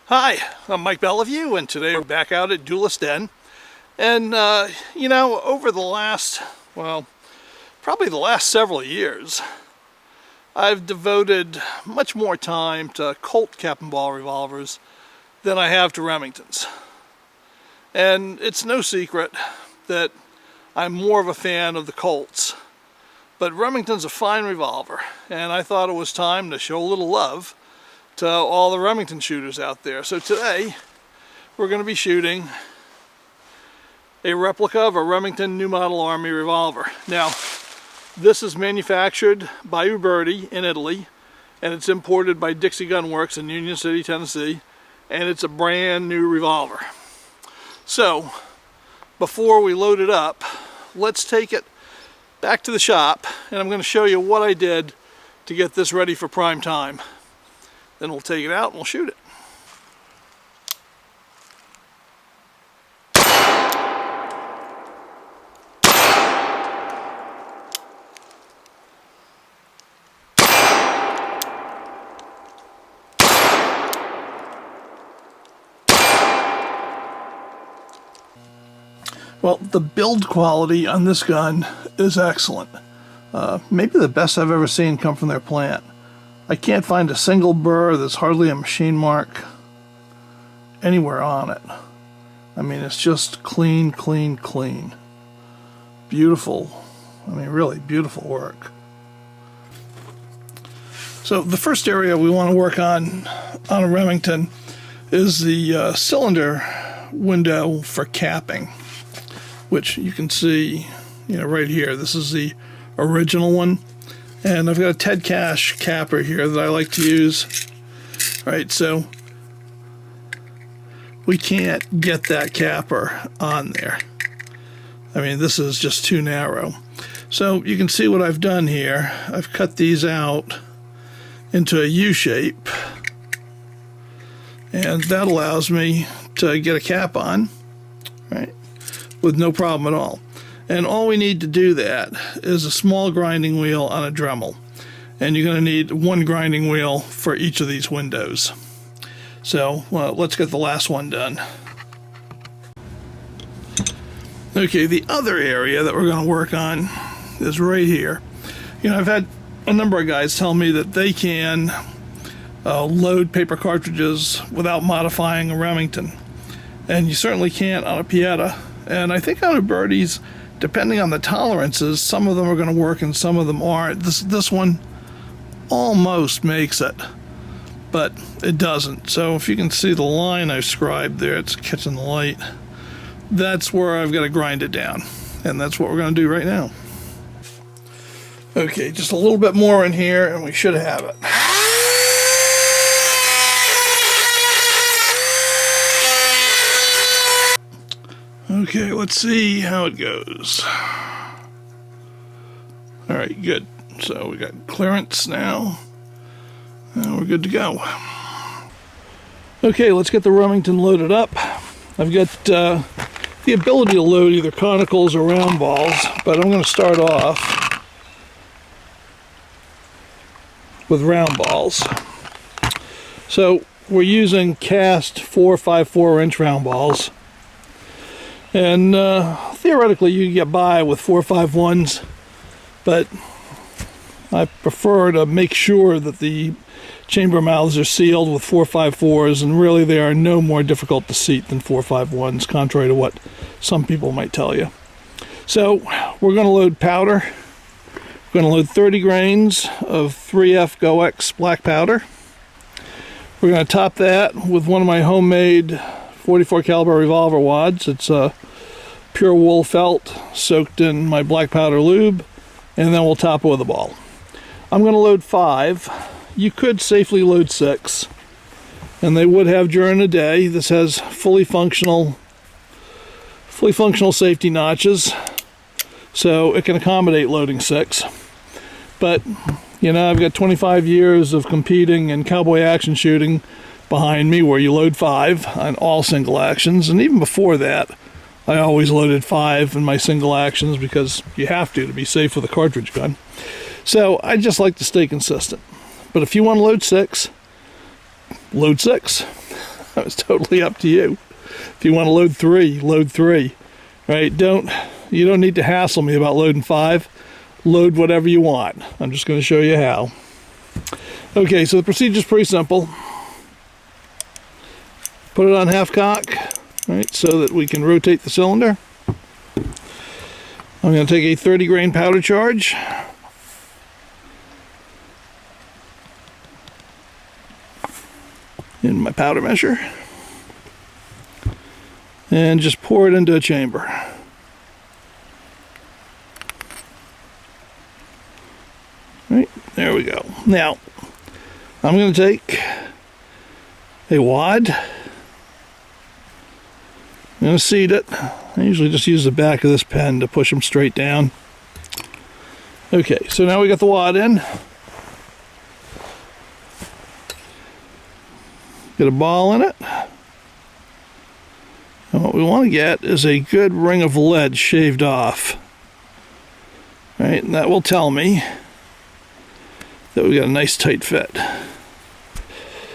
Hi, I'm Mike Bellevue, and today we're back out at Duelist Den. And, over the last, probably the last several years, I've devoted much more time to Colt cap and ball revolvers than I have to Remingtons. And it's no secret that I'm more of a fan of the Colts. But Remington's a fine revolver, and I thought it was time to show a little love to all the Remington shooters out there. So today we're going to be shooting a replica of a Remington New Model Army revolver. Now, this is manufactured by Uberti in Italy, and it's imported by Dixie Gun Works in Union City, Tennessee, and it's a brand new revolver. So before we load it up, let's take it back to the shop, and I'm going to show you what I did to get this ready for prime time. Then we'll take it out and we'll shoot it. Well, the build quality on this gun is excellent. Maybe the best I've ever seen come from their plant. I can't find a single burr. There's hardly a machine mark anywhere on it. I mean, it's just clean, clean, clean. Beautiful. I mean, really beautiful work. So the first area we want to work on a Remington is the cylinder window for capping, which you can see, right here. This is the original one. And I've got a Ted Cash capper here that I like to use. Right, so we can't get that capper on there. I mean, this is just too narrow. So you can see what I've done here. I've cut these out into a U shape, and that allows me to get a cap on, right, with no problem at all. And all we need to do that is a small grinding wheel on a Dremel. And you're going to need one grinding wheel for each of these windows. So let's get the last one done. Okay, the other area that we're going to work on is right here. I've had a number of guys tell me that they can load paper cartridges without modifying a Remington. And you certainly can't on a Pieta. And I think on Uberti's, depending on the tolerances, some of them are going to work and some of them aren't. This one almost makes it, but it doesn't. So if you can see the line I've scribed there, it's catching the light. That's where I've got to grind it down, and that's what we're going to do right now. Okay, just a little bit more in here and we should have it. Okay, let's see how it goes. All right, good. So we got clearance now, and we're good to go. Okay, let's get the Remington loaded up. I've got the ability to load either conicals or round balls, but I'm going to start off with round balls. So we're using cast 4.54-inch round balls. And theoretically you can get by with 4.51s, but I prefer to make sure that the chamber mouths are sealed with 4.54s, and really they are no more difficult to seat than 4.51s, contrary to what some people might tell you. So we're going to load powder. We're going to load 30 grains of 3F GoX black powder. We're going to top that with one of my homemade 44 caliber revolver wads. It's a pure wool felt soaked in my black powder lube, and then we'll top it with a ball. I'm going to load 5. You could safely load 6, and they would have during the day. This has fully functional safety notches, so it can accommodate loading 6. But I've got 25 years of competing in cowboy action shooting behind me, where you load 5 on all single actions, and even before that I always loaded 5 in my single actions because you have to be safe with a cartridge gun. So I just like to stay consistent. But if you want to load 6, load 6. It's totally up to you. If you want to load 3, load 3. Right? You don't need to hassle me about loading 5. Load whatever you want. I'm just going to show you how. Okay, so the procedure is pretty simple. Put it on half cock, right, so that we can rotate the cylinder. I'm going to take a 30 grain powder charge. In my powder measure. And just pour it into a chamber. Right, there we go. Now, I'm going to take a wad. I'm going to seat it. I usually just use the back of this pen to push them straight down. Okay, so now we got the wad in. Get a ball in it. And what we want to get is a good ring of lead shaved off. Right, and that will tell me that we got a nice tight fit.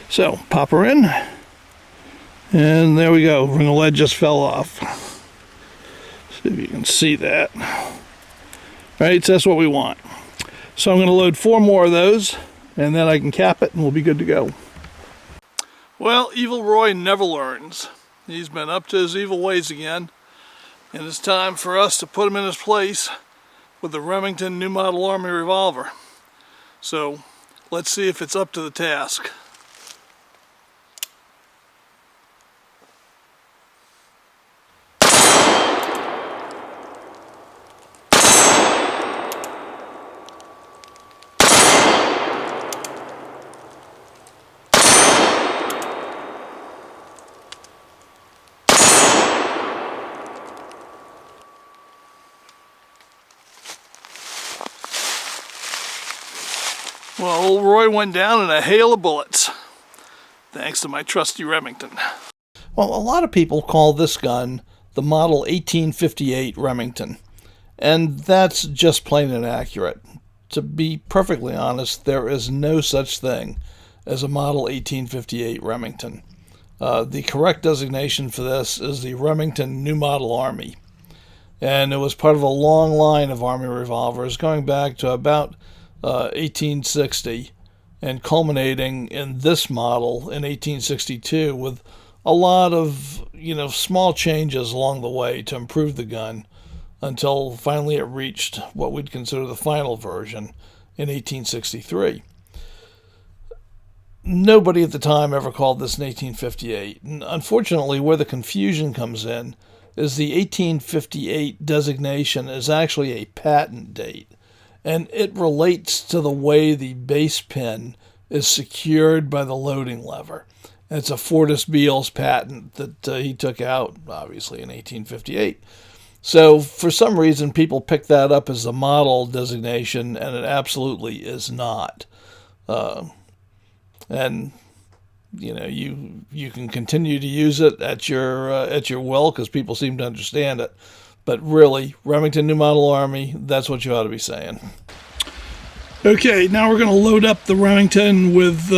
So, pop her in. And there we go. Ring of lead just fell off. See if you can see that. Right, so that's what we want. So I'm going to load 4 more of those, and then I can cap it and we'll be good to go. Well, Evil Roy never learns. He's been up to his evil ways again, and it's time for us to put him in his place with the Remington New Model Army Revolver. So, let's see if it's up to the task. Well, old Roy went down in a hail of bullets, thanks to my trusty Remington. Well, a lot of people call this gun the Model 1858 Remington, and that's just plain inaccurate. To be perfectly honest, there is no such thing as a Model 1858 Remington. The correct designation for this is the Remington New Model Army, and it was part of a long line of Army revolvers going back to about 1860 and culminating in this model in 1862 with a lot of, small changes along the way to improve the gun until finally it reached what we'd consider the final version in 1863. Nobody at the time ever called this an 1858. And unfortunately, where the confusion comes in is the 1858 designation is actually a patent date. And it relates to the way the base pin is secured by the loading lever. And it's a Fortis Beals patent that he took out, obviously, in 1858. So, for some reason, people pick that up as the model designation, and it absolutely is not. And you can continue to use it at your will because people seem to understand it. But really, Remington New Model Army, that's what you ought to be saying. Okay, now we're going to load up the Remington with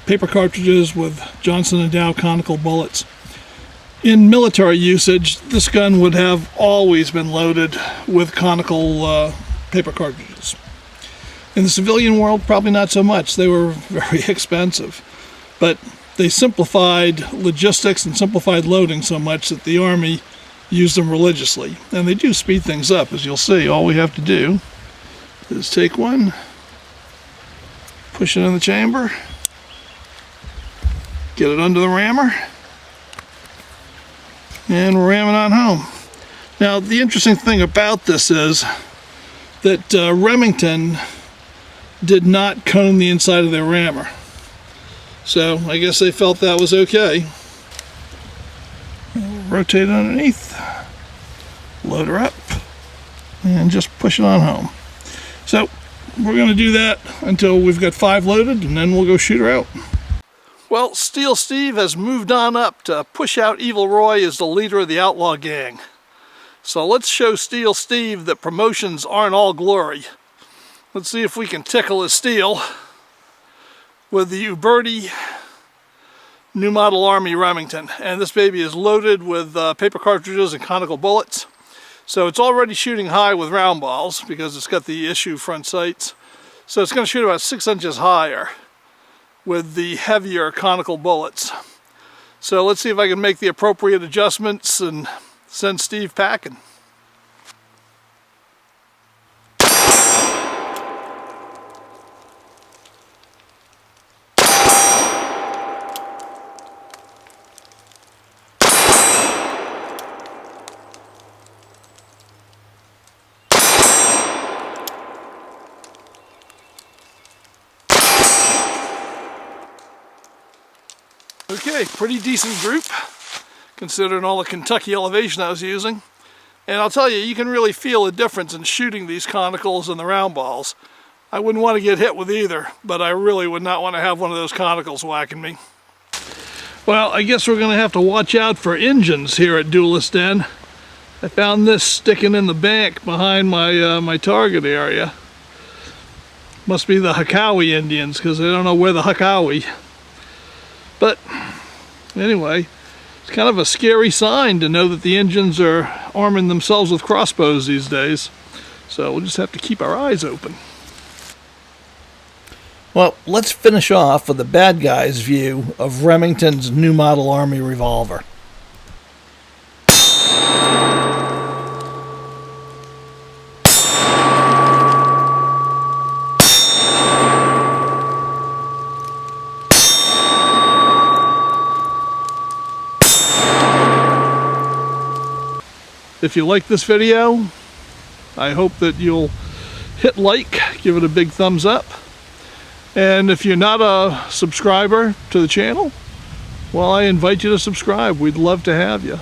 paper cartridges with Johnson & Dow conical bullets. In military usage, this gun would have always been loaded with conical paper cartridges. In the civilian world, probably not so much. They were very expensive. But they simplified logistics and simplified loading so much that the Army used them religiously. And they do speed things up, as you'll see. All we have to do is take one, push it in the chamber, get it under the rammer, and ram it on home. Now, the interesting thing about this is that Remington did not cone the inside of their rammer. So, I guess they felt that was okay. Rotate it underneath, load her up, and just push it on home. So we're going to do that until we've got 5 loaded, and then we'll go shoot her out. Well, Steel Steve has moved on up to push out Evil Roy as the leader of the outlaw gang. So let's show Steel Steve that promotions aren't all glory. Let's see if we can tickle his steel with the Uberti new model Army Remington, and this baby is loaded with paper cartridges and conical bullets. So it's already shooting high with round balls because it's got the issue front sights. So it's going to shoot about 6 inches higher with the heavier conical bullets. So let's see if I can make the appropriate adjustments and send Steve packing. Okay, pretty decent group considering all the Kentucky elevation I was using. And I'll tell you, you can really feel a difference in shooting these conicals and the round balls. I wouldn't want to get hit with either, but I really would not want to have one of those conicals whacking me. Well, I guess we're going to have to watch out for Injuns here at Duelist Den. I found this sticking in the bank behind my target area. Must be the Hakawi Indians, because I don't know where the Hakawi. But anyway, it's kind of a scary sign to know that the Injuns are arming themselves with crossbows these days. So we'll just have to keep our eyes open. Well, let's finish off with the bad guy's view of Remington's new model Army revolver. If you like this video, I hope that you'll hit like, give it a big thumbs up. And if you're not a subscriber to the channel, well, I invite you to subscribe. We'd love to have you.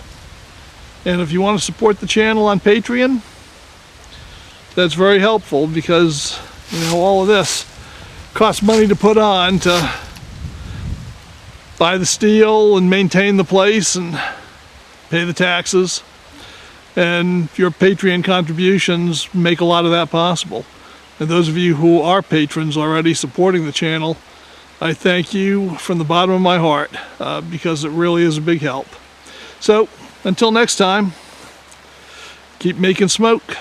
And if you want to support the channel on Patreon, that's very helpful because, you know, all of this costs money to put on, to buy the steel and maintain the place and pay the taxes. And your Patreon contributions make a lot of that possible. And those of you who are patrons already supporting the channel, I thank you from the bottom of my heart because it really is a big help. So, until next time, keep making smoke.